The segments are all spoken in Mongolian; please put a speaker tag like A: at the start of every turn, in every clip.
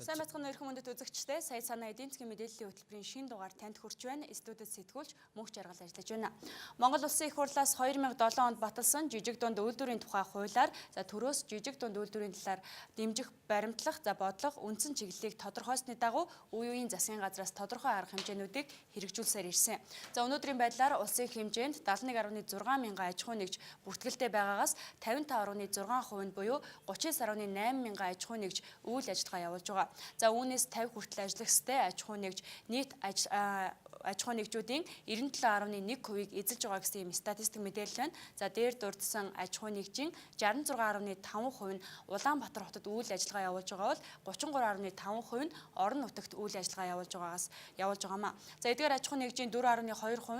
A: Сайн бацхан өрхөн мөндөд үзэгчдээ сая санаа эдийн засгийн мэдээллийн хөтөлбөрийн шинэ дугаар танд хүрч байна. Студид сэтгүүлч мөнх жаргал ажиллаж байна. Монгол Улсын их хурлаас 2007 онд баталсан жижиг дунд үйлдвэрийн тухай хуулиар төрөөс жижиг дунд үйлдвэрийн талаар дэмжих, баримтлах, бодлого, үндсэн чиглэлийг тодорхойлсны дагуу үе үеийн засгийн газраас тодорхой арга хэмжээнүүдийг хэрэгжүүлсээр ирсэн. Өнөөдрийн байдлаар улсын хэмжээнд 71.6 мянган аж ахуй нэгж бүртгэлтэй байгаагаас 55.6% нь буюу 39.8 мянган аж ахуй нэгж үйл ажиллагаа явуулж байгаа. Үүнээс 50 хүртэл ажиллах ёстой аж ахуй нэгж нийт аж ахуй нэгжүүдийн 97.1%-ийг эзэлж байгаа гэсэн юм статистик мэдээлэл байна. Дээр дурдсан аж ахуй нэгжийн 66.5% нь Улаанбаатар хотод үйл ажиллагаа явуулж байгаа бол 33.5% нь орон нутагт үйл ажиллагаа явуулж байгаамаа. Эдгээр аж ахуй нэгжийн 4.2%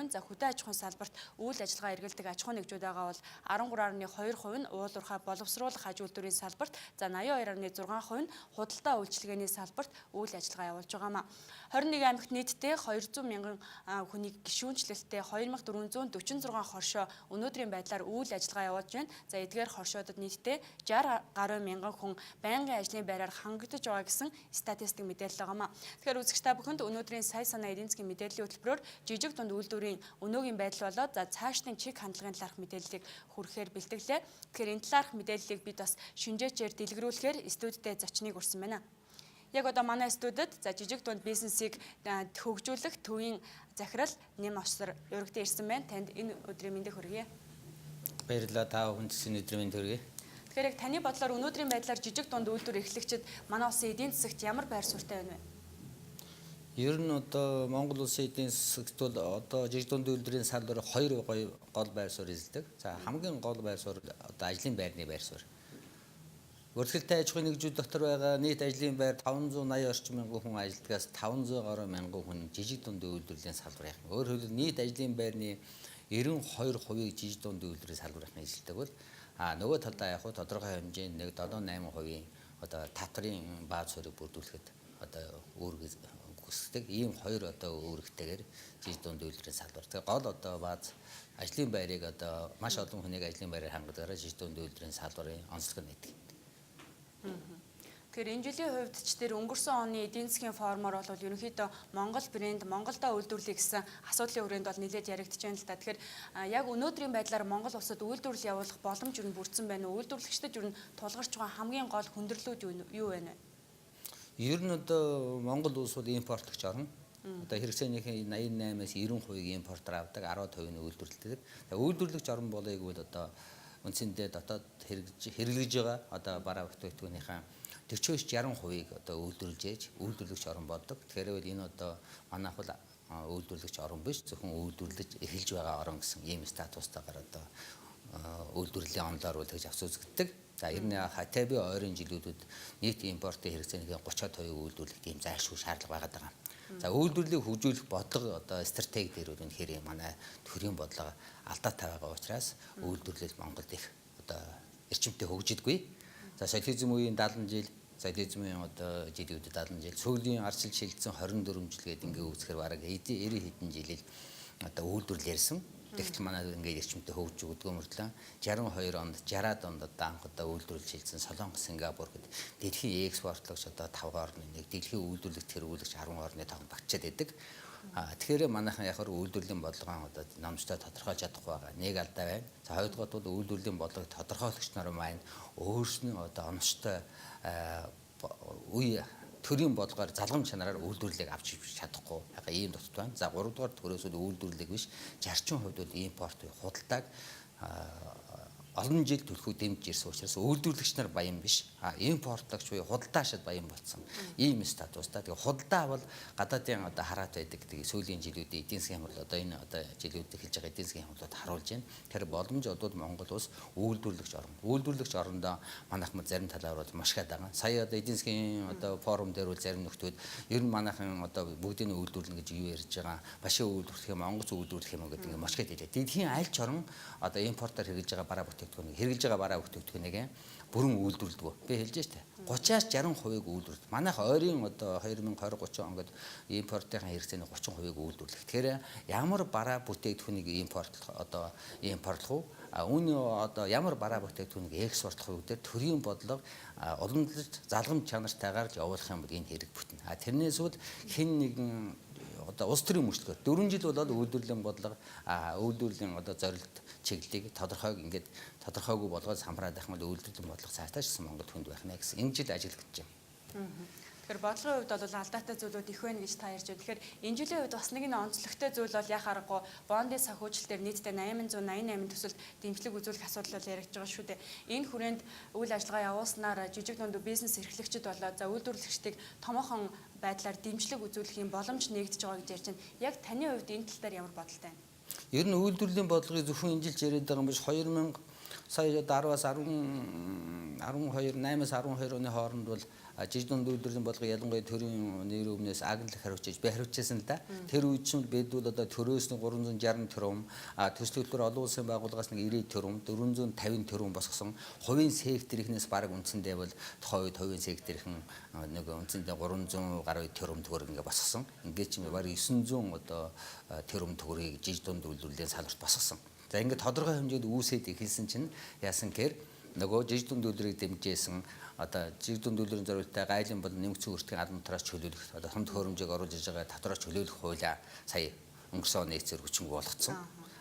A: нь хөдөө аж ахуйн салбарт үйл ажиллагаа эргэлдэг аж ахуй нэгжүүд байгаа бол 13.2% нь уул уурхай боловсруулах аж үйлдвэрийн салбарт, 82.6% нь худалдаа үйлчилгээний салбарт үйл ажиллагаа явуулж байгаамаа. 21 аймагт нийтдээ 200 мянган хүнийг гишүүнчлэлтэй 2446 хоршоо өнөөдрийн байдлаар үйл ажиллагаа явуулж байна. Эдгээр хоршоодод нийтдээ 60 гаруй мянган хүн байнгын ажлын байраар хангагдж байгаа гэсэн статистик мэдээлэл байгаамаа. Тэгэхээр үзэгч та бүхэнд өнөөдрийн сая санаа эдийн засгийн мэдээллийн хөтөлбөрөөр жижиг дунд үйлдвэрийн өнөөгийн байдал болоод цаашдын чиг хандлагын талаарх мэдээллийг хүргэхээр бэлтгэлээ. Тэгэхээр энэ талаарх мэдээллийг бид бас шинжээчээр дэлгэрүүлэхээр студидтэй зочныг урьсан байна. Яг одоо манай студид жижиг дунд бизнесийг хөгжүүлэх төвийн захирал Нэм Осор урагдсан ирсэн байна. Танд энэ өдрийн мэндийг хүргье.
B: Баярлалаа, та бүхэнд энэ өдрийн мэнд хүргье.
A: Тэгэхээр яг таны бодлоор өнөөдрийн байдлаар жижиг дунд үйлдвэр эрхлэгчид манай улсын эдийн засагт ямар байр суурьтай байна вэ?
B: Ер нь одоо Монгол улсын эдийн засагт бол одоо жижиг дунд үйлдвэрийн салбар хоёр гол байр суурь эзэлдэг. Хамгийн гол байр суурь одоо ажлын байрны байр суурь. Бүртгэлтэй аж ахуйн нэгжүүд дотор байгаа нийт ажлын байр 580 орчим мянган хүн ажилдгаас 500 гаруй мянган хүн жижиг дунд үйлдвэрлэлийн салбар яах. Өөрөөр хэлбэл нийт ажлын байрны 92%-ийг жижиг дунд үйлдвэрийн салбарыг эзэлдэг бол нөгөө талдаа яг тодорхой хэмжээнд 7-8% одоо татварын бааз суурийг бүрдүүлэхэд одоо үүрэг хүсдэг. Ийм хоёр одоо үүрэгтэйгээр жижиг дунд үйлдвэрийн салбар. Тэгээ гол одоо бааз ажлын байрыг одоо маш олон хүнийг ажлын байраар хангадаараа жижиг дунд үйлдвэрийн салбарын онцлог нь байдаг.
A: Тэгэхээр энэ жилийн хувьд ч тэр өнгөрсөн оны эдийн засгийн форумор бол ерөнхийдөө Монгол брэнд, Монголдо үйлдвэрлэе гэсэн асуудлын хүрээнд бол нэлээд яригдж байна л да. Тэгэхээр яг өнөөдрийн байдлаар Монгол улсад үйлдвэрлэл явуулах боломж юу бүрдсэн байна уу? Үйлдвэрлэгчдэд юу тулгарч байгаа хамгийн гол хүндрэлүүд юу байна вэ?
B: Ер нь одоо Монгол улс бол импортлогч орн. Одоо хэрэгцээнийхээ 88-аас 90%-ийг импортоор авдаг, 10% нь үйлдвэрлэдэг. Үйлдвэрлэгч орн болоог бол одоо үндсэндээ дотоод хэрэглэж байгаа одоо бараа бүтээгдэхүүнийхээ 40-60%-ийг одоо үйлдвэрлэж ээж үйлдвэрлэгч орн болдог. Тэгэхээр энэ одоо манайх бол үйлдвэрлэгч орн биш, зөвхөн үйлдвэрлэж эхэлж байгаа орн гэсэн ийм статустайгаар одоо үйлдвэрлэлийн онлоор тэгж авч үзэгддэг. Ер нь хатаби ойрын жилүүдэд нийт импортын хэрэгцээний 30% үйлдвэрлэх ийм зайлшгүй шаардлага байгаа. Үйлдвэрлэлийг хөгжүүлэх бодлого одоо стратеги дээр үнэхээр манай төрийн бодлого алдаатай байгаа учраас үйлдвэрлэл Монголд их одоо эрчимтэй хөгжидэггүй. Социализм үеийн 70 жил, социализмын одоо жилүүдэд 70 жил, сүүлийн арчил шилжсэн 24 жил гээд ингээ үзэхээр бараг 90 хэдэн жилийн одоо үйлдвэрлэл ярьсан. Тэгтэл манай ингээд эрчимтэй хөгжиж өгдөг мөртлөө 62 онд 60-аад онд одоо анх одоо үйлдвэрлэл шилжсэн Солонгос, Сингапур гээд дэлхийн экспортлогч одоо 5 орны нэг, дэлхийн үйлдвэрлэгт хэрэглэгч 10 орны 5 багчаад байдаг. Тэгэхээр манайхан яг үйлдвэрлэлийн бодлогоо одоо номжтой тодорхойлж чадахгүй байгаа. Нэг алдаа байна. Хоёрдугаар бол үйлдвэрлэлийн бодлогыг тодорхойлогч нар маань өөрснөө одоо оновчтой үе төрийн бодлогоор залгам чанараар үйлдвэрлэлийг авч чадахгүй ийм дутт байна. Гуравдугаар төрөөс үйлдвэрлэлийг биш 60% бол импорт худалдааг олон жил төлөхөд дэмжиж ирсэн учраас үйлдвэрлэгч нар баян биш. Импортлагч буюу худалдаачид баян болсон. Ийм статустай. Тэгээ худалдаа бол гадаадын одоо хараат байдаг. Тэгээ сүүлийн жилүүдэд эдийн засгийн хямрал одоо энэ одоо жилүүдэд эхэлж байгаа эдийн засгийн хямралууд харуулж байна. Тэгэхээр боломж одоо Монгол улс үйлдвэрлэгч орн. Үйлдвэрлэгч орондоо манайхан зарим талаар бол маш их байгаа. Сая одоо эдийн засгийн одоо форум дээр бол зарим нөхдүүд ер нь манайхан одоо бүгдийн үйлдвэрлэнэ гэж юу ярьж байгаа. Башийн үйлдвэрлэх юм, Монгол үйлдвэрлэх юм гэдэг ингээ мочгод хэлээ. Дэлхийн аль ч орн одоо импортоор хэрэглэж байгаа бараа хэрэглэж байгаа бараа бүтээгдэхүүнийг бүрэн үйлдвэрлэдэг. Би хэлж штэ. 30-60%-ийг үйлдвэрлэдэг. Манайх ойрын одоо 2020-30 онд импортын хэрэгцээний 30%-ийг үйлдвэрлэх. Тэгэхээр ямар бараа бүтээгдэхүүнийг импортлох уу? Үүний одоо ямар бараа бүтээгдэхүүнийг экспортлох үе дээр төрийн бодлого уламжлалт залгамж чанартайгаар явуулах юм бол энэ хэрэг бүтнэ. Тэрнээс үл хэн нэгэн одоо улс төрийн мөрчлөгөөр 4 жил болоод үйлдвэрлэлийн бодлого үйлдвэрлэлийн одоо зорилт чиглэлийг тодорхойгүй болгоод самраад байх юм бол үйлдвэрлэлийн бодлого цаатаашсан Монгол хүнд байх нэ гэсэн энэ жил ажил гэж байна.
A: Тэгэхээр бодлогын хувьд бол алдаатай зүйлүүд их байна гэж та ярьж байна. Тэгэхээр энэ жилийн хувьд бас нэг онцлогтой зүйл бол яхаа аргагүй бондын санхүүжилтээр нийтдээ 888 төсөлд дэмжлэг үзүүлэх асуудал бол яригдж байгаа шүү дээ. Энэ хүрээнд үйл ажиллагаа явуулснаар жижиг дунд бизнес эрхлэгчид болоод за үйлдвэрлэгчдийг томоохон байдлаар дэмжлэг үзүүлэх юм боломж нэгдэж байгаа гэж ярьж байна. Яг таны хувьд энэ тал дээр ямар бодолтой байна?
B: Ер нь үйлдвэрлэлийн бодлогыг зөвхөн энэ жил яриад байгаа юм биш 2000 сая 10-аас 12 8-аас 12 оны хооронд бол жижиг дунд үйлдвэрлэлийн бодлого ялангуяа төрийн нэр өмнөөс агнлах хариуцж би хариуцсан л да. Тэр үед чинь бид бол одоо төрөөс нь 360 тэрбум, төслөлтөөр олон улсын байгууллагаас нэг 90 тэрбум, 450 тэрбум босгосон. Хувийн секторынхнээс бараг үндсэндээ бол тухайн үед хувийн секторын нэг үндсэндээ 300 гаруй тэрбум төгрөг ингээ босгосон. Ингээд чинь бараг 900 одоо тэрбум төгрөгийг жижиг дунд үйлдвэрлэлийн салбарт босгосон. За ингээд тодорхой хэмжээнд үүсээд эхэлсэн чинь яасан гэхээр нөгөө жижиг дунд үйлдвэрийг дэмжижсэн одоо жижиг дунд үйлдвэрийн зорилттой гайлан бол нэмэгдсэн өртгийн албан татвараас чөлөөлөх одоо хамт хөрөмжийг оруулж иж байгаа татвараас чөлөөлөх хуулиа сая өнгөрсөн оны эцээр хүчинг болгоцсон.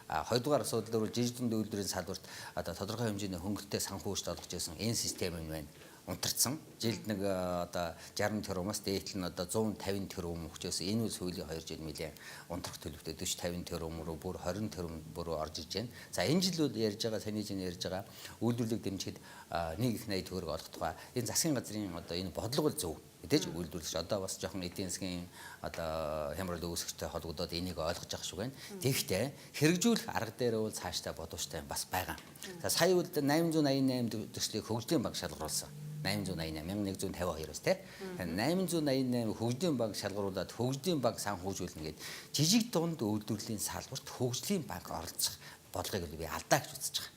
B: Хоёрдугаар асуудал бол жижиг дунд үйлдвэрийн салбарт одоо тодорхой хэмжээний хөнгөлөлтөд санхүүжилт олгож байсан энэ систем нь байна. Унтарсан. Жилд нэг одоо 60 тэрбумаас дээтэл нь одоо 150 тэрбум өгчөөс энэ үл сүүлийн 2 жил нэлээд унтрах төлөвтэй 40 50 тэрбум руу бүр 20 тэрбум бүрөө орж иж байна. За энэ жил бол ярьж байгаа саний жин ярьж байгаа үйлдвэрлэлийг дэмжихэд нэг их 80 төгрөг олох тухай энэ засгийн газрын одоо энэ бодлого бол зөв. Мэдээж үйлдвэрлэгч одоо бас жоохон эдийн засгийн одоо хямрал үүсгэжтэй холбогдоод энийг ойлгож байгаа шүү гэн. Тэгэхдээ хэрэгжүүлэх арга дээр бол цаашдаа бодвочтой бас байгаа. За сая үед 888 төслийг хөгжлийн банк шалгаруулсан. 888 1152-оос тий 888 хөгжлийн банк шалгаруулад хөгжлийн банк санхүүжүүлнэ гээд жижиг дунд үйлдвэрлэлийн салбарт хөгжлийн банк оролцох бодлогыг би алдаа гэж үзэж байгаа.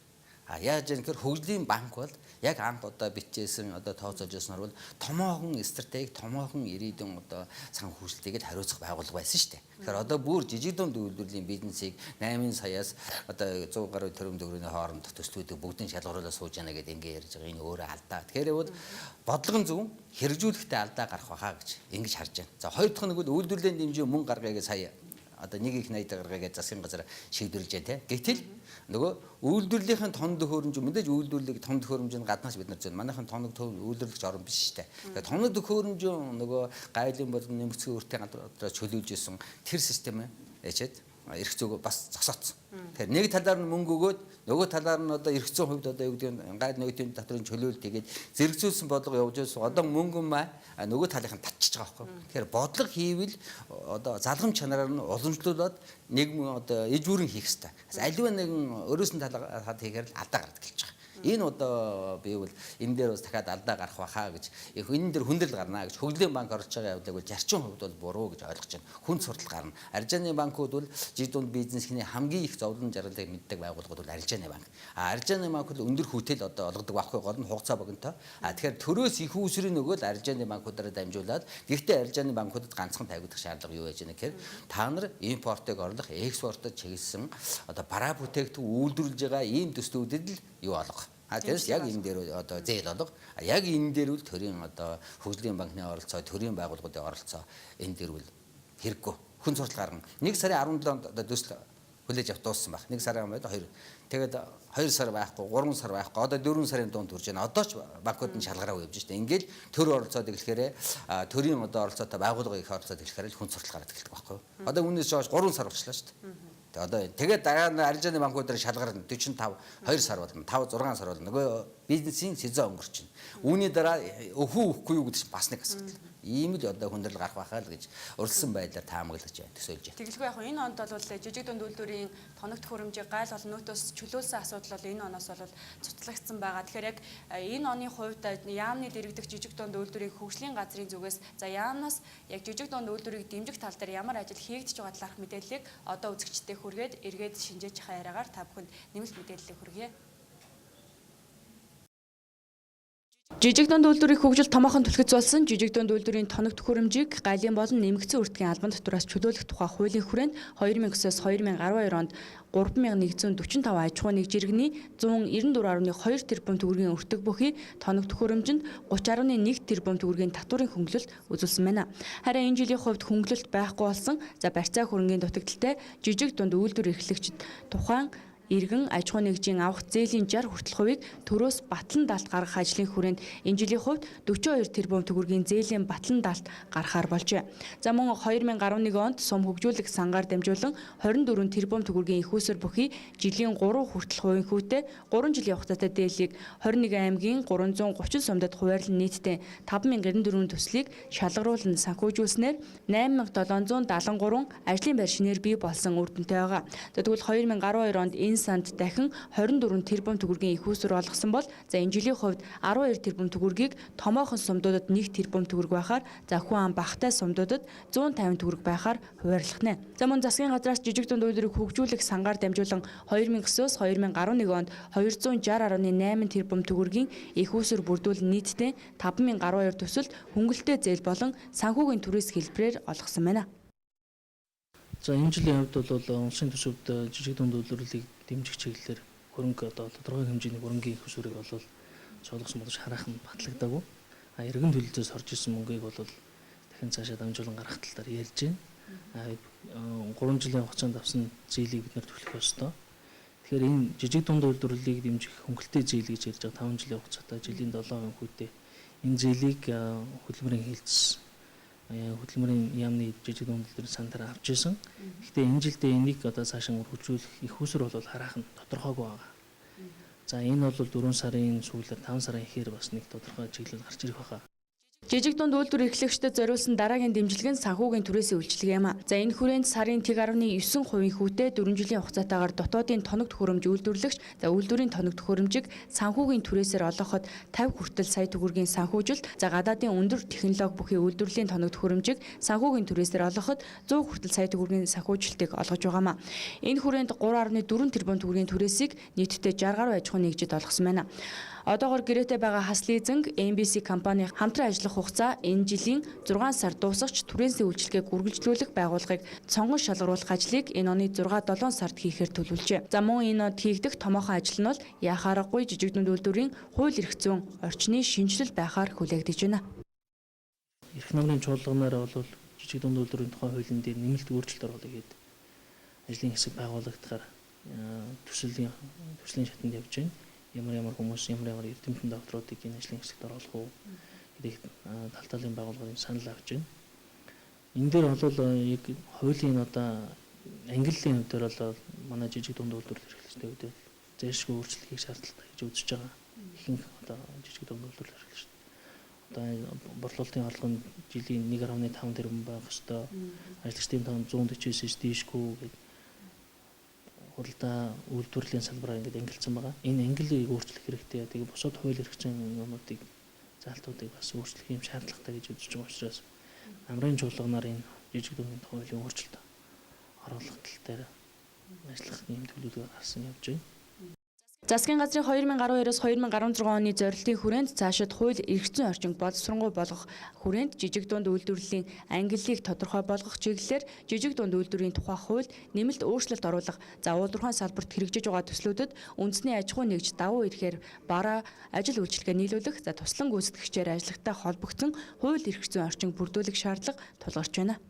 B: Яаж юм гэхээр хөгжлийн банк бол яг анх одоо бичсэн одоо тооцоож яснаар бол томоохон стратеги томоохон ирээдүйн одоо санхүүжилтийг хариуцах байгууллага байсан шүү дээ. Тэгэхээр одоо бүр жижиг дунд үйлдвэрлэлийн бизнесийг 8 саяас одоо 100 гаруй тэрбум төгрөгийн хооронд төслүүдийг бүгдийг шалгаруулаад сууж яана гэдэг ингэ ярьж байгаа. Энэ өөрөө алдаа. Тэгэхээр бол бодлого нь зөв хэрэгжүүлэхдээ алдаа гарах байхаа гэж ингэж харж байна. За хоёр дахь нь бол үйлдвэрлэлийн дэмжээ мөнгө гаргая гэж сая одоо нэг их 80 гаргая гэж засгийн газар шийдвэрлэж байна тий. Гэтэл нөгөө үйлдвэрлэлийн тоног төхөөрөмж мэдээж үйлдвэрлэлийг тоног төхөөрөмжөнд гаднаас бид нар зөв манайхан тоног үйлдвэрлэгч орн биш шүү дээ. Тэгэхээр тоног төхөөрөмж нөгөө гайлын болон нэмэгдсэн өртгийн гадраас чөлөөлж исэн тэр систем ячаад эрх зүйг бас зогсооцсон. Тэгэхээр нэг талаар нь мөнгө өгөөд нөгөө талаар нь одоо эрх зүйн хувьд одоо юу гэдэг нь гайл нөөтийн татрын чөлөөлт тэгээд зэрэгцүүлсэн бодлого явуулж байсан. Одоо мөнгө маа нөгөө талынх нь татчихж байгаа байхгүй. Тэгэхээр бодлого хийвэл одоо залгамж чанараар нь уламжлуулад нэг одоо эжүүрэн хийх хэрэгтэй. Аливаа нэгэн өрөөс нь талаад хийхээр л алдаа гардаг гэж байгаа. Энэ одоо би бол энэ дээр бас дахиад алдаа гарах байхаа гэж энэ дээр хүндрэл гарна гэж хөгжлийн банк орж байгаа явдлыг бол 60% бол буруу гэж ойлгож байна. Хүн суртал гарна. Аржааны банкуд бол жиг дунд бизнесний хамгийн их зовлон жаргалыг мэддэг байгууллагууд бол аржааны банк. Аржааны банк бол өндөр хүүтэл одоо олгодог байхгүй гол нь хугацаа богинтой. Тэгэхээр төрөөс их үүсрийн нөгөө л аржааны банкудаараа дамжуулаад гэхдээ аржааны банкудад ганцхан тавигдах шаардлага юу байж байна гэхээр та нар импортыг орлох, экспортод чиглэсэн одоо бараа бүтээгдэхүүн үйлдвэрлэж байгаа ийм төслүүдэд л юу олгох. Тэрс яг энэ дээр одоо зээл олго. Яг энэ дээр үл төрийн одоо хөгжлийн банкны оролцоо, төрийн байгууллагуудын оролцоо энэ дээр үл хэрэггүй. Хүн суртал гарна. 1 сарын 17-нд одоо төсөл хүлээж авах дууссан баг. 1 сарын өмнө 2. Тэгээд 2 сар байхгүй, 3 сар байхгүй. Одоо 4 сарын дунд хүрч байна. Одоо ч банкуд нь шалгараа өгч штэ. Ингээл төр оролцоод эхлэхээр төрийн одоо оролцоотой байгууллага их оролцоод эхлэхээр хүн суртал гараад эхэлдэг байхгүй. Одоо үүнээс хойш 3 сар болчихлоо штэ. Одоо тэгээд дараа нь аржааны банкудаар шалгарна 45 2 сар болно 5 6 сар болно нөгөө бизнесийн сезон өнгөрч байна. Үүний дараа өхгүй юу гэдэг чинь бас нэг асуудал. Ийм л одоо хүндрэл гарах байхаа л гэж урьдчилан байдлаар таамаглаж байна төсөөлж байна.
A: Тэгэлгүй яг энэ онд бол жижиг дунд үйлдвэрийн тоног төхөөрөмжийг гайл олон нөөтөөс чөлөөлсөн асуудал бол энэ оноос бол цуцлагдсан байгаа. Тэгэхээр яг энэ оны хувьд яамны дэрэгдэх жижиг дунд үйлдвэрийн хөгжлийн газрын зүгээс за яамнаас яг жижиг дунд үйлдвэрийг дэмжих тал дээр ямар ажил хийгдэж байгаа талаарх мэдээллийг одоо үзэгчдэд хүргээд эргээд шинжээж байгаа яриагаар та бүхэнд нэмэлт мэдээллийг хүргье. Жижиг дунд үйлдвэрийн хөгжил томоохон түлхэж болсон жижиг дунд үйлдвэрийн тоног төхөөрөмжийг галын болон нэмэгдсэн үртгийн албан татвараас чөлөөлөх тухай хуулийн хүрээнд 2009-оос 2012 онд 3145 аж ахуй нэгжиргэний 194.2 тэрбум төгрөгийн өртөг бүхий тоног төхөөрөмжөнд 30.1 тэрбум төгрөгийн татварын хөнгөлөлт үзүүлсэн байна. Харин энэ жилийн хувьд хөнгөлөлт байхгүй болсон барьцаа хөрөнгийн дутагдaltaй жижиг дунд үйлдвэр эрхлэгчид тухайн иргэн аж ахуй нэгжийн авах зээлийн 60 хүртэл хувийг төрөөс батлан даалт гаргах ажлын хүрээнд энэ жилийн хувьд 42 тэрбум төгрөгийн зээлийн батлан даалт гаргахаар болжээ. За мөн 2011 онд сум хөгжүүлэх сангаар дамжуулан 24 тэрбум төгрөгийн их усэр бүхий жилийн 3 хүртэл хувийн хүүтэй 3 жилийн хугацаатай дээлийг 21 аймгийн 330 сумдад хуваарлан нийтдээ 5094 төслийг шалгаруулан санхүүжүүлснээр 8773 ажлын байр шинээр бий болсон үр дүнтэй байгаа. Тэгвэл 2012 онд энэ санд дахин 24 тэрбум төгрөгийн их усүр олгосон бол за энэ жилийн хувьд 12 тэрбум төгрөгийг томоохон сумдуудад 1 тэрбум төгрөг байхаар за хүн ам багатай сумдуудад 150 төгрөг байхаар хуваарлах нэ. За мөн засгийн газраас жижиг дунд үйлдвэрийг хөгжүүлэх сангаар дамжуулан 2009-оос 2011 онд 260.8 тэрбум төгрөгийн их усүр бүрдүүлэн нийтдээ 5012 төсөлд хөнгөлөлттэй зээл болон санхүүгийн түрээс хэлбэрээр олгосон байна.
C: За энэ жилийн хувьд бол улсын төсөвд жижиг дунд үйлдвэрлэлийг дэмжих чиглэлээр хөрөнгө тодорхой хэмжээний хөрөнгийн их усүрийг цоглосон болж хараахан батлагдаагүй. Иргэн төлөлтөөс орж исэн мөнгийг бол дахин цаашаа дамжуулан гаргах талаар ярьж байна. 3 жилийн хугацаанд авсан зээлийг бид нэр төлөх ёстой. Тэгэхээр энэ жижиг дунд үйлдвэрлэлийг дэмжих хөнгөлөлттэй зээл гэж ярьж байгаа 5 жилийн хугацаатай жилийн 7% хүүтэй энэ зээлийг хөдөлмөрийн хилцсэн хөдөлмөрийн яамны жижиг дунд үйлдвэрийн сантаар авч исэн. Гэхдээ энэ жилдээ энийг цаашаа хөгжүүлэх их усүр бол хараахан тодорхойгүй байгаа. За энэ бол 4 сарын сүүлээр 5 сарын ихээр бас нэг тодорхой чиглэл гарч ирэх байгаа.
A: Жижиг дунд үйлдвэр эрхлэгчдэд зориулсан дараагийн дэмжлэг нь санхүүгийн түрээсийн үйлчилгээ юм а. За энэ хүрээнд сарын 1.9% хүүтэй 4 жилийн хугацаатаагаар дотоодын тоног төхөөрөмж үйлдвэрлэгч за үйлдвэрийн тоног төхөөрөмжийг санхүүгийн түрээсээр олгоход 50 хүртэл сая төгрөгийн санхүүжилт за гадаадын өндөр технологи бүхий үйлдвэрлэлийн тоног төхөөрөмжийг санхүүгийн түрээсээр олгоход 100 хүртэл сая төгрөгийн санхүүжилтийг олгож байгаа юм а. Энэ хүрээнд 3.4 тэрбум төгрөгийн түрээсийг нийтдээ 60 гаруй аж ахуй нэгжид олгосон байна. Одоогоор гэрээтэй байгаа хас лизинг MBC компани хамтран ажиллах хугацаа энэ жилийн 6 сар дуусахч түрээсийн үйлчилгээг үргэлжлүүлэх байгууллагыг сонгон шалгаруулах ажлыг энэ оны 6-7 сард хийхээр төлөвлөжээ. За мөн энэ од хийгдэх томоохон ажил нь бол яхаа аргагүй жижиг дунд үйлдвэрийн хууль эрх зүйн орчны шинжилэл байхаар хүлээгдэж байна.
C: Эрх намын чуулганаар бол жижиг дунд үйлдвэрийн тухай хуулийн дээр нэмэлт өөрчлөлт оруулах гээд ажлын хэсэг байгуулагдахаар төслийн шатанд явж байна. Ямар хүмүүс ямар эрдэмтэн докторуудыг энэ ажлын хэсэгт оруулах уу гэдэг талталын байгууллагын санал авч байна. Энэ дээр бол яг хуулийн ангиллын хувьд бол манай жижиг дунд үйлдвэрлэл эрхлэгчдийн хувьд зайлшгүй өөрчлөлт хийх шаардлагатай гэж үзэж байгаа. Ихэнх жижиг дунд үйлдвэрлэл эрхлэгчид борлуулалтын орлого нь жилийн 1.5 тэрбум байх ёстой. Ажлагчдын тоон 149-ээс дээшгүй гэдэг худалдаа үйлдвэрлэлийн салбараа ингээд ангилсан байгаа. Энэ ангиллыг өөрчлөх хэрэгтэй. Тэгээ бусад хууль эрх зүйн юмнуудыг заалтуудыг бас өөрчлөх юм шаардлагатай гэж үзэж байгаа учраас амрын чуулганаар энэ жижиг дунд хуулийн өөрчлөлт оруулах тал дээр ажиллах юм төлөвлөгөө гаргасан явж байна.
A: Засгийн газрын 2012-оос 2016 оны зорилтын хүрээнд цаашид хууль эрх зүйн орчинг боловсронгуй болгох хүрээнд жижиг дунд үйлдвэрлэлийн ангиллыг тодорхой болгох чиглэлээр жижиг дунд үйлдвэрийн тухай хуульд нэмэлт өөрчлөлт оруулах за уулуурхайн салбарт хэрэгжиж байгаа төслүүдэд үндэсний аж ахуй нэгж давуу ирэхээр бараа ажил үйлчилгээ нийлүүлэх за туслан гүйцэтгэгчээр ажиллагтай холбогдсон хууль эрх зүйн орчинг бүрдүүлэх шаардлага тулгарч байна.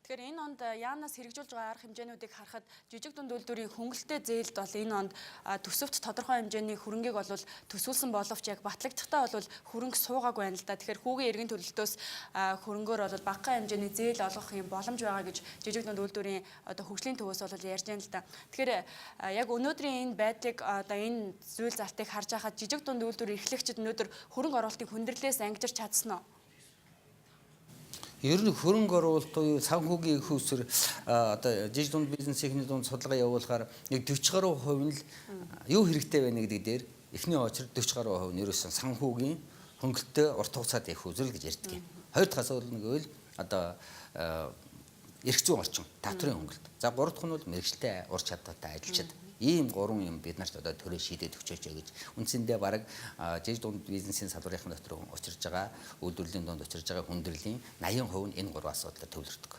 A: Тэгэхээр энэ онд яанаас хэрэгжүүлж байгаа арга хэмжээнүүдийг харахад жижиг дунд үйлдвэрийн хөнгөлөлттэй зээлд бол энэ онд төсөвт тодорхой хэмжээний хөрөнгийг бол төсвөлсөн боловч яг батлагдахтаа бол хөрөнгө суугаагүй байна л да. Тэгэхээр хүүгийн эргэн төлөлтөөс хөрөнгөөр бол багахан хэмжээний зээл олгох юм боломж байгаа гэж жижиг дунд үйлдвэрийн хөгжлийн төвөөс бол ярьж байна л да. Тэгэхээр яг өнөөдрийн энэ байдлыг энэ зүйл залтыг харж байхад жижиг дунд үйлдвэр эрхлэгчид өнөөдөр хөрөнгө оруулалтын хүндрэлээс ангижирч чадсан уу?
B: Ер нь хөрөнгө оруулалт буюу санхүүгийн их усүр жижиг дунд бизнесийн дунд судалгаа явуулахаар нэг 40 гаруй хувь нь л юу хэрэгтэй байна гэдэг дээр эхний очрод 40 гаруй хувь нь ерөөсөн санхүүгийн хөнгөлөлтөд урт хугацаад их үзэл гэж ярьдаг юм. Хоёр дахь асуудал нь гэвэл эрх зүйн орчин, татврын хөнгөлөлт. За гурав дахь нь бол мэрэгчлээ ур чадвартай ажилчид. Ийм гурван юм бид нарт одоо төрөө шийдээд өгчөөч гэж. Үндсэндээ бараг жиж дунд бизнесийн салбарын дотор учирж байгаа үйлдвэрлэлийн донд учирж байгаа хүндрэлийн 80% нь энэ гурван асуудлаар төвлөрдөг.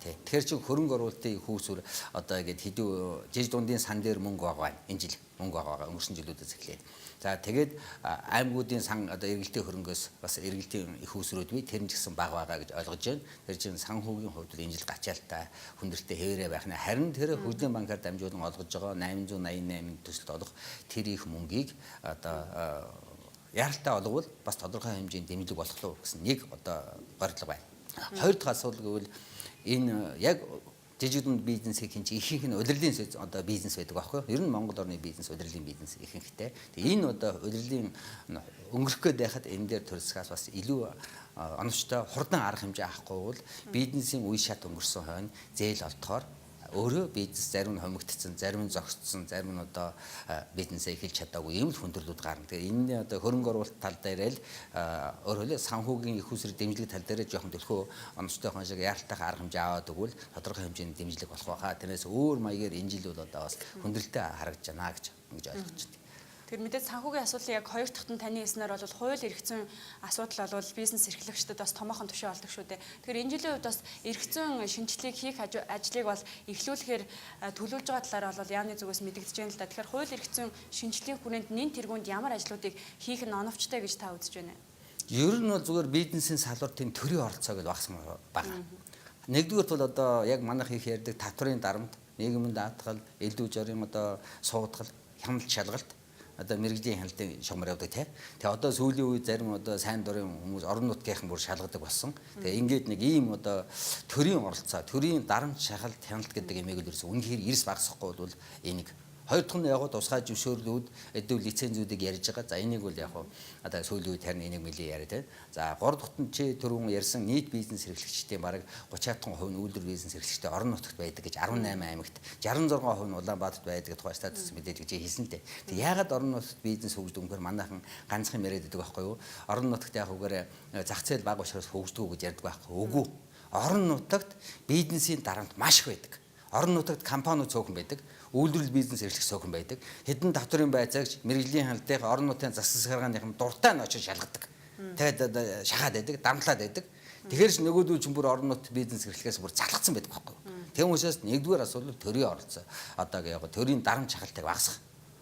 B: Тэгэхээр чи хөрөнгө оруулалтын их үүсвэр одоо ингээд хэдүү жиж дундын сан дээр мөнгө байгаа энэ жил мөнгө байгаа өнгөрсөн жилүүдээс эхлээд. За тэгээд аймагуудын сан одоо эргэлтийн хөрөнгөөс бас эргэлтийн их үүсвэрүүд бий тэр нь ч гэсэн бага байгаа гэж ойлгож байна. Тэр чинь санхүүгийн хувьд энэ жил гачаалтаа хүндрэлтэй хэвээрээ байх нь харин тэр хөгжлийн банкар дамжуулан олгож байгаа 888 төсөлд олох тэр их мөнгийг одоо яралтай олгвол бас тодорхой хэмжээнд дэмжлэг болох л гэсэн нэг одоо горилго байна. Хоёр дахь асуудал гэвэл энэ яг жижиг дунд бизнесийн ихэнх нь удирдлагын одоо бизнес байдаг байхгүй юу? Ер нь Монгол орны бизнес удирдлагын бизнес ихэнхтэй. Тэгээ энэ одоо удирдлагын өнгөрөх гээд байхад энэ дээр төрөлсгөөс бас илүү оновчтой хурдан арга хэмжээ авахгүй бол бизнесийн үе шат өнгөрсөн хойно зээл олдохоор өөрөө бизнес зарим нь хомигдсон, зарим нь зогссон, зарим нь одоо бизнесээ эхэлж чадаагүй ийм л хүндрэлүүд гарна. Тэгээ энэ одоо хөрөнгө оруулалт тал дээр л өөрөөр хэлбэл санхүүгийн их усрын дэмжлэг тал дээр жоохон төлхөө оновчтой хоншиг яалтайх арга хэмжээ аваад өгвөл тодорхой хэмжээний дэмжлэг болох байхаа. Тэрнээс өөр маягаар энэ жил бол одоо бас хүндрэлтэй харагдаж байна гэж ойлгож байна.
A: Тэр мэдээд санхүүгийн асуудлыг яг хоёр дахьт нь таны хэлснээр бол хууль эрх зүйн асуудал бол бизнес эрхлэгчдэд бас томоохон түвшин болдог шүү дээ. Тэгэхээр энэ жилийн хувьд бас эрх зүйн шинжилгээг хийх ажлыг бол эхлүүлэхээр төлөвлөж байгаа талаар бол яамны зүгээс мэдэгдэж байна л да. Тэгэхээр хууль эрх зүйн шинжилгээний хүрээнд нэн тэргуунд ямар ажлуудыг хийх нь оновчтой гэж та үзэж байна?
B: Ер нь бол зүгээр бизнесийн салбартын төрийн оролцоо гэж багсан байна. Нэгдүгürt бол одоо яг манайх их ярьдаг татврын дарамт, нийгмийн даатгал, элдв жорийн одоо суудгал, хяналт шалгалт одоо мэрэгжлийн хяналтын шугамар явдаг тий. Тэгээ одоо сүүлийн үед зарим одоо сайн дурын хүмүүс орон нутгийнхан бүр шалгадаг болсон. Тэгээ ингээд нэг ийм одоо төрийн оролцоо, төрийн дарамт шахалт хяналт гэдэг юмыг л ерөөсөө үнэхээр эрс багасахгүй бол энийг хоёр дахь нь яг тусгай зөвшөөрлүүд эдв лицензүүдийг ярьж байгаа. За энийг бол яг одоо сүүлийн үед харин энийг нэлээд яриад байна. За гурав дахь нь чи түрүүн ярьсан нийт бизнес эрхлэгчдийн бараг 30% нь үйлдвэр бизнес эрхлэгчтэй орон нутагт байдаг гэж 18 аймагт 66% нь Улаанбаатарт байдаг тухай статус мэдээд гэж хэлсэн дээ. Тэг яагаад орон нутагт бизнес хөгждөг вэ? Манайхан ганцхан яриад байдаг байхгүй юу? Орон нутагт яг үгээр зах зээл бага учраас хөгждөг гэж ярьдаг байхгүй. Үгүй. Орон нутагт бизнесийн дарамт маш их байдаг. Орон нутагт компаниуд цөөхөн байдаг. Үйлдвэрлэл бизнес эрхлэх цөөхөн байдаг. Хэдэн татврын байцаагч мэрэгжлийн хяналтын орон нутгийн засаг сахилгааныхан дуртай нь очиж шалгадаг. Тэгээд шахаад байдаг, дарамтлаад байдаг. Тэгэхээр ч нөгөөдөл чинь бүр орон нут бизнес эрхлэхээс бүр залхацсан байдаг байхгүй юу? Тэгм учраас нэгдүгээр асуудал төрийн оролцоо. Одоо яг төрийн дарамт шахалтыг багасгах.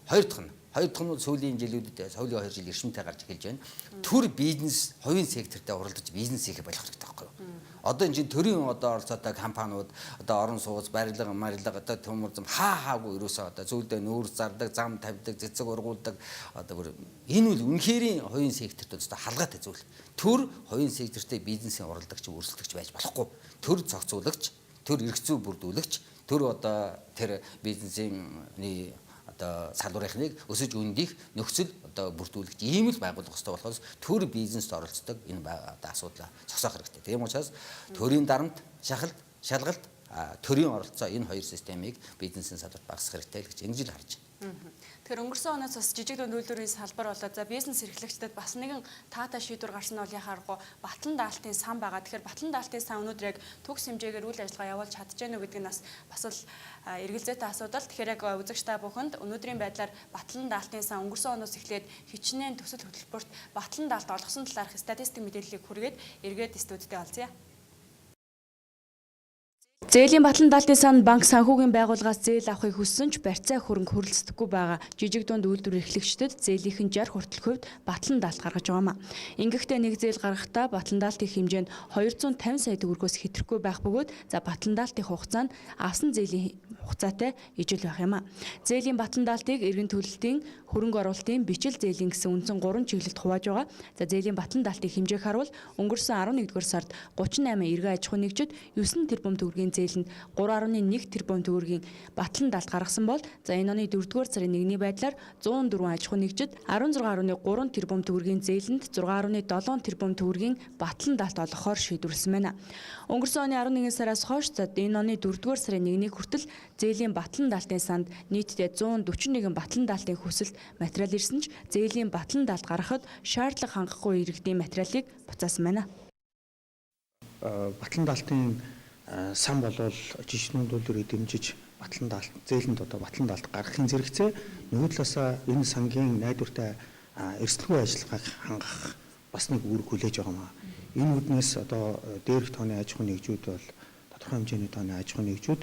B: Хоёр дахь нь сүүлийн жилүүдэд сүүлийн 2 жил эрчимтэй гарч эхэлж байна. Төр бизнес хувийн сектортой уралдаж бизнес хийх болох хэрэгтэй байхгүй юу? Одоо энэ төрийн одоо оролцоотой компаниуд одоо орон сууц барилга одоо төмөр зам хаагүй ерөөсөө одоо зүйлдээ нүүр зардаг, зам тавьдаг, цэцэг ургуулдаг одоо бүр энэ үл үнэхэрийн хувийн секторт одоо халгаатай зүйл. Төр хувийн сектортэй бизнесийн уралдагч өрсөлдөгч байж болохгүй. Төр зохицуулагч, төр эрх зүй бүрдүүлэгч, төр одоо тэр бизнесийн одоо салбарынхныг өсөж өндөх нөхцөл одоо бүрдүүлэгч ийм л байгуулах хэрэгтэй болохоос төр бизнест оролцдог энэ одоо асуудлаа зогсоох хэрэгтэй. Тийм учраас төрийн дарамт, шалгалт, төрийн оролцоо энэ хоёр системийг бизнесийн салбарт багасгах хэрэгтэй л гэж энэ жил харж байна.
A: Тэгэхээр өнгөрсөн оноос бас жижиг дунд үйлдвэрийн салбар болоод за бизнес эрхлэгчдэд бас нэгэн таатай шийдвэр гарсан нь бол яхааргүй батлан даалтын сан байгаа. Тэгэхээр батлан даалтын сан өнөөдөр яг төгс хэмжээгээр үйл ажиллагаа явуулж чадж гэнэ үү гэдэг нь бас л эргэлзээтэй асуудал. Тэгэхээр яг үзэгч та бүхэнд өнөөдрийн байдлаар батлан даалтын сан өнгөрсөн оноос эхлээд хичнээн төсөл хөтөлбөрт батлан даалт олгосон талаарх статистик мэдээллийг хүргээд эргээд студидтэй олзъя. Зээлийн батлан даалтын санд банк санхүүгийн байгууллагаас зээл авахыг хүссэн ч барьцаа хөрөнгө хүрэлцдэггүй байгаа жижиг дунд үйлдвэр эрхлэгчдэд зээлийнхэн 60 хүртэлх хувьд батлан даалт гаргаж байгаамаа. Ингэхдээ нэг зээл гаргахдаа батлан даалтын хэмжээ нь 250 сая төгрөгөөс хэтрэхгүй байх бөгөөд за батлан даалтын хугацаанд авсан зээлийн хугацаатай ижил байх юм а. Зээлийн батлан даалтыг эргэн төлөлтийн, хөрөнгө оруулалтын, бичил зээлийн гэсэн үндсэн 3 чиглэлд хувааж байгаа. За зээлийн батлан даалтын хэмжээг харуул өнгөрсөн 11-р сард 38 эргэн аж ахуй нэгжид 9 тэрбум төгрөгийн зээлэнд 3.1 тэрбум төгрөгийн батлан даалт гаргасан бол за энэ оны 4-р сарын 1-ний байдлаар 104 аж ахуй нэгжид 16.3 тэрбум төгрөгийн зээлэнд 6.7 тэрбум төгрөгийн батлан даалт олгохоор шийдвэрлсэн байна. Өнгөрсөн оны 11 сараас хойш за энэ оны 4-р сарын 1-ний хүртэл зээлийн батлан даалтын санд нийтдээ 141 батлан даалтын хүсэлт материал ирсэн ч зээлийн батлан даалт гаргахад шаардлага хангахгүй иргэдийн материалыг буцаасан байна.
D: Батлан даалтын сан болвол жижиг дунд үйлдвэрийг дэмжиж батлан даалт зээлэнд одоо батлан даалт гаргахын зэрэгцээ нөгөө талаасаа энэ сангийн найдвартай эрсдэлгүй ажиллагааг хангах бас нэг үүрэг хүлээж байгаа маа. Энэ үднээс одоо дээрх тооны аж ахуйн нэгжүүд бол тодорхой хэмжээний тооны аж ахуйн нэгжүүд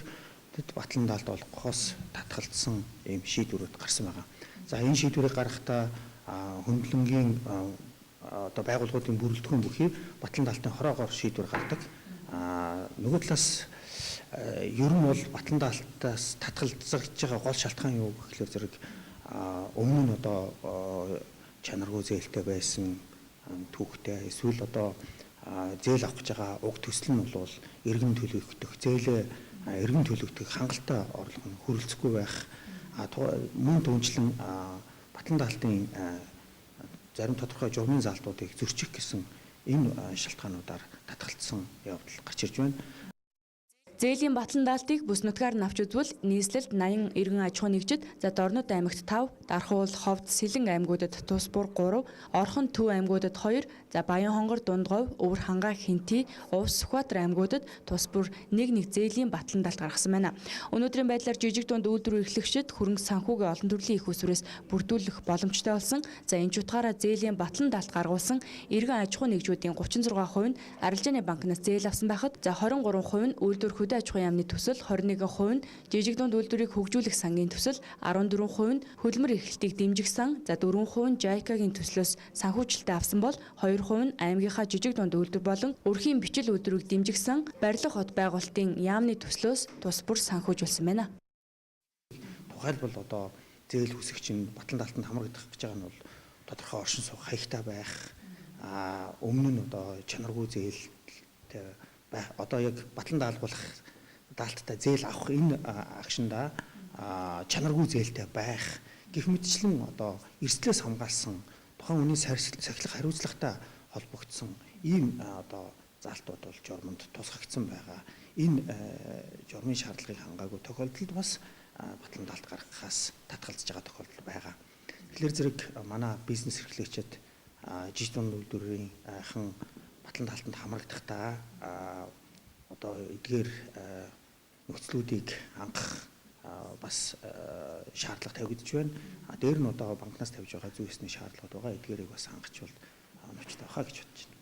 D: батлан даалт болгохоос татгалзсан ийм шийдвэрүүд гарсан байгаа. За энэ шийдвэрийг гаргахдаа хөндлөнгийн одоо байгууллагуудын бүрэлдэхүүн бүхий батлан даалтын хороогоор шийдвэр гаргадаг. Нөгөө талаас ер нь бол батлан даалтаас татгалзаж байгаа гол шалтгаан юу гэхээр зэрэг өмнө нь одоо чанаргүй зээлтэй байсан түүхтэй эсвэл одоо зээл авах гэж байгаа уг төсөл нь бол иргэн төлөвлөгдөх зээлээ иргэн төлөвлөгдөх хангалттай орлого нь хүрэлцэхгүй байх мөн түнчлэн батлан даалтын зарим тодорхой журмын заалтуудыг зөрчих гэсэн энэ шалтгаануудаар татгалцсан явдал гарч ирж байна.
A: Зээлийн батлан даалтыг бүс нутгаар навч үзвэл нийслэлд 80 иргэн аж ахуй нэгжид за Дорнод аймагт 5, Дархуул, Ховд, Сэлэн аймагуудад тус бүр 3, Орхон, Төв аймагуудад 2, за Баян хонгор, Дундгов, Өвөр хангаа, Хинти, Увс, Сүхбаатар аймагуудад тус бүр нэг зээлийн батлан даалт гаргасан байна. Өнөөдрийн байдлаар жижиг дунд үйлдвэр эрхлэгчид хөрөнгө санхүүгээ олон төрлийн их усүрээс бүрдүүлэх боломжтой болсон. За энэ ч утгаараа зээлийн батлан даалт гаргуулсан иргэн аж ахуй нэгжүүдийн 36% нь арилжааны банкнаас зээл авсан байхад за 23% нь үйлдвэр аж ахуйн яамны төсөл, 21% нь жижиг дунд үйлдвэрийг хөгжүүлэх сангийн төсөл, 14% нь хөдөлмөр эрхлэлтийг дэмжих сан, за 4% нь JICA-гийн төслөөс санхүүжилтээ авсан бол 2% нь аймгийнхаа жижиг дунд үйлдвэр болон өрхийн бичил үйлдвэрийг дэмжих сан, барилга хот байгуулалтын яамны төслөөс тус бүр санхүүжүүлсэн байна.
D: Тухайлбал одоо зээл хүсэгч нь батлан даалтанд хамрагдах гэж байгаа нь бол тодорхой оршин суух хаягтай байх, өмнө нь одоо чанаргүй зээлтэй одоо яг батлан даалгуулах даалттай зээл авах энэ агшинда чанаргүй зээлтэй байх гэх мэтчлэн одоо эрсдлээс хамгаалсан тухайн үнийн сахилах хариуцлагатай холбогдсон ийм одоо заалтууд бол журманд тусгагдсан байгаа. Энэ журмын шаардлагыг хангаагүй тохиолдолд бас батлан даалт гаргахаас татгалзаж байгаа тохиолдол байгаа. Тэгэхээр зэрэг манай бизнес эрхлэгчид жижиг дунд үйлдвэрийн батлан даалтанд хамрагдахдаа одоо эдгээр нөхцлүүдийг хангах бас шаардлага тавигдж байна. Дээр нь одоо банкнаас тавьж байгаа зүйсний шаардлагууд байгаа. Эдгээрийг бас хангачвал оновчтой хаа гэж бодож байна.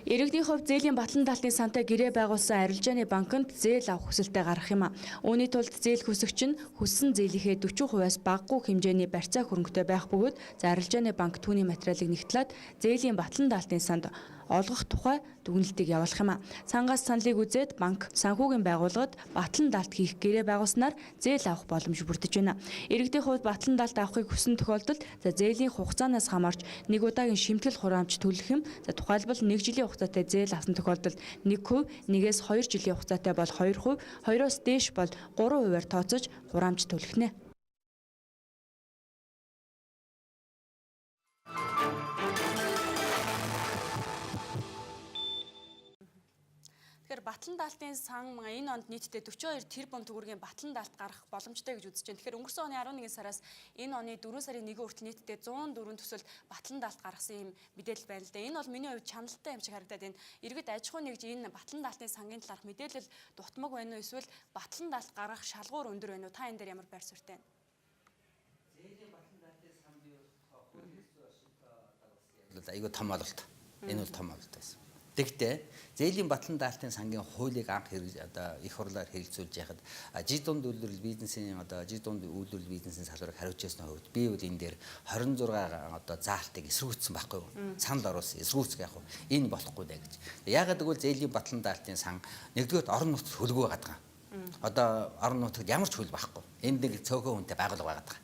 A: Иргэдийн хувьд зээлийн батлан даалтын сантай гэрээ байгуулсан арилжааны банкнд зээл авах хүсэлтэд гарах юм а. Үүний тулд зээл хүсэгч нь хүссэн зээлийнхээ 40%-аас багагүй хэмжээний барьцаа хөрөнгөтэй байх бөгөөд арилжааны банк түүний материалыг нэгтлээд зээлийн батлан даалтын санд олгох тухай дүгнэлтийг явуулах юм а. Сангаас саналыг үзээд банк санхүүгийн байгууллагад батлан даалт хийх гэрээ байгуулснаар зээл авах боломж бүрдэж байна. Иргэдийн хувьд батлан даалт авахыг хүсэн тохиолдолд зээлийн хугацаанаас хамаарч нэг удаагийн шимтгэл хураамж төлөх юм. Тухайлбал 1 жилийн хугацаатай зээл авсан тохиолдолд 1%, 1-ээс 2 жилийн хугацаатай бол 2%, 2-оос дээш бол 3%-аар тооцож хураамж төлөх нэ. Батлан даалтын сан энэ онд нийтдээ 42 тэрбум төгрөгийн батлан даалт гарах боломжтой гэж үзэж байна. Тэгэхээр өнгөрсөн оны 11 сараас энэ оны 4 сарын 1 хүртэл нийтдээ 104 төсөл батлан даалт гаргасан юм мэдээлэл байна л да. Энэ бол миний хувьд чаналтай юм шиг харагдаад байна. Иргэд аж ахуй нэгж энэ батлан даалтын сангийн талаарх мэдээлэл дутмаг байна уу эсвэл батлан даалт гаргах шалгуур өндөр байна уу? Та энэ дээр ямар байр суурьтай байна?
B: Зээлийн батлан даалтын сан бий болох хууль айгүй том бололт. Энэ бол том бололт байсан. Тэгтээ зээлийн батлан даалтын сангийн хуулийг анх одоо их хурлаар хэрэгжүүлж яхад жид дунд үйлдвэрлэл бизнесийн одоо жид дунд үйлдвэрлэл бизнесийн салбарыг хариуцсан хувьд би бол энэ дээр 26 одоо заалтыг эсрүүцсэн байхгүй юу? Санал оруулсан эсрүүцэх яг уу энэ болохгүй даа гэж. Яагаад гэвэл зээлийн батлан даалтын сан нэгдүгээр орон нутгад хөлгөө гадаг. Одоо орон нутгад ямар ч хөл байхгүй. Энд нэг цөөхөн хүнтэй байгууллага байгаа.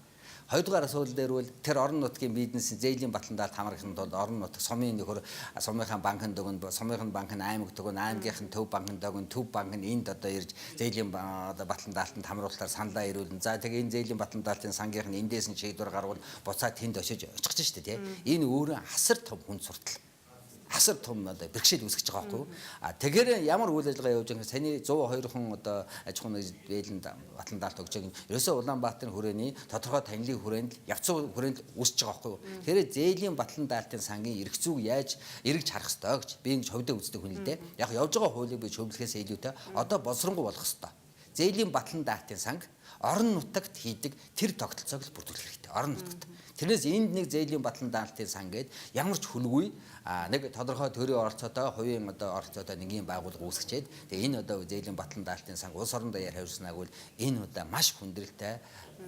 B: Хоёрдугаар асуудал дээр бол тэр орон нутгийн бизнесийн зээлийн батлан даалт хамрагсан тулд орон нутаг сумын нөхөр сумынхаа банкнд өгнө, сумынхаа банк нь аймагт өгнө, аймгийнх нь төв банкнд өгнө, төв банк нь энд одоо ирж зээлийн батлан даалтанд хамруулахаар саналаа ирүүлнэ. За тэгээ энэ зээлийн батлан даалтын сангийнх нь эндээс нь шийдвэр гаргавал буцаад тэнд очиж очих шүү дээ, тийм. Энэ өөрөө асар том хүн суртал. Асар том одоо бэрхшээл үүсгэж байгаа байхгүй юу? Тэгэхээр ямар үйл ажиллагаа явуулж байгаа саяны 102 хүн одоо аж ахуйн зээлийн батлан даалт өгч байгаа. Ерөөсөө Улаанбаатарын хүрээний тодорхой танилын хүрээнд явцсан хүрээнд үүсэж байгаа байхгүй юу? Тэгэхээр зээлийн батлан даалтын сангийн эрх зүйг яаж эргэж харах ёстой гэж би энэ хувьдаа үздэг хүн л дээ. Яг явж байгаа хуулийг би зөвлөхөөс илүүтэй одоо боловсронгуй болох ёстой. зээлийн батлан даалтын санг орон нутагт хийдэг тэр тогтолцоог л бүрдүүлэх хэрэгтэй. Орон нутагт. Тэрнээс энд нэг зээлийн батлан даалтын сан гээд ямар ч хүлгүй нэг тодорхой төрийн оролцоотой, хувийн оролцоотой нэг юм байгууллага үүсгэчээд тэгээ энэ зээлийн батлан даалтын сан улс орон даяар хариуцнаг бол энэ маш хүндрэлтэй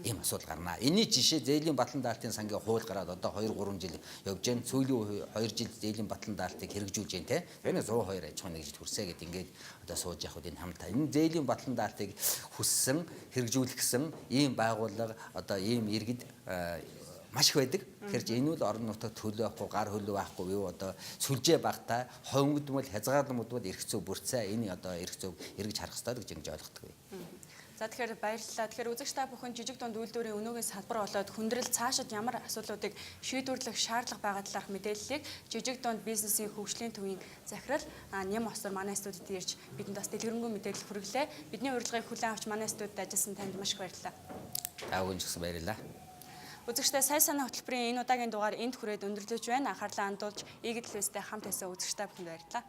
B: ийм асуудал гарнаа. Энэний жишээ зээлийн батлан даалтын сангийн хууль гараад 2-3 жил явж байна. Сүүлийн 2 жил зээлийн батлан даалтыг хэрэгжүүлж байна те. Энэ 102 аж ахуйн нэгжид хүрсэ гэд ингээд сууж явах энэ хамтаа. Энэ зээлийн батлан даалтыг хүссэн, хэрэгжүүлэхсэн ийм байгууллага ийм иргэд маш их байдаг. Тэгэхээр энэ бол орон нутагт хөлөө авахгүй, гар хөлөө байхгүй юу сүлжээ багтаа ховмгдмал хязгаарлагдмал эрх зүй бүрцээ энэ эрх зүйг эргэж харах хэрэгтэй гэж ингэж ойлгодог.
A: За тэгэхээр баярлалаа. Тэгэхээр үзэгч та бүхэн жижиг дунд үйлдвэрийн өнөөгийн салбар болоод хүндрэл цаашид ямар асуудлуудыг шийдвэрлэх шаардлага байгаа талаарх мэдээллийг жижиг дунд бизнесийн хөгжлийн төвийн захирал Нэм Осор манай студид ирж бидэнд бас дэлгэрэнгүй мэдээлэл хүргэлээ. Бидний урилгыг хүлээн авч манай студид ажилласан танд маш их баярлалаа.
B: Та бүхэн ч гэсэн баярлалаа.
A: Үзэгчдээ сайн санаа хөтөлбөрийн энэ удаагийн дугаар энд хүрээд өндөрлөж байна. Анхаарлаа хандуулж Eagle Plus-тэй хамт байсан үзэгч та бүхэнд баярлалаа.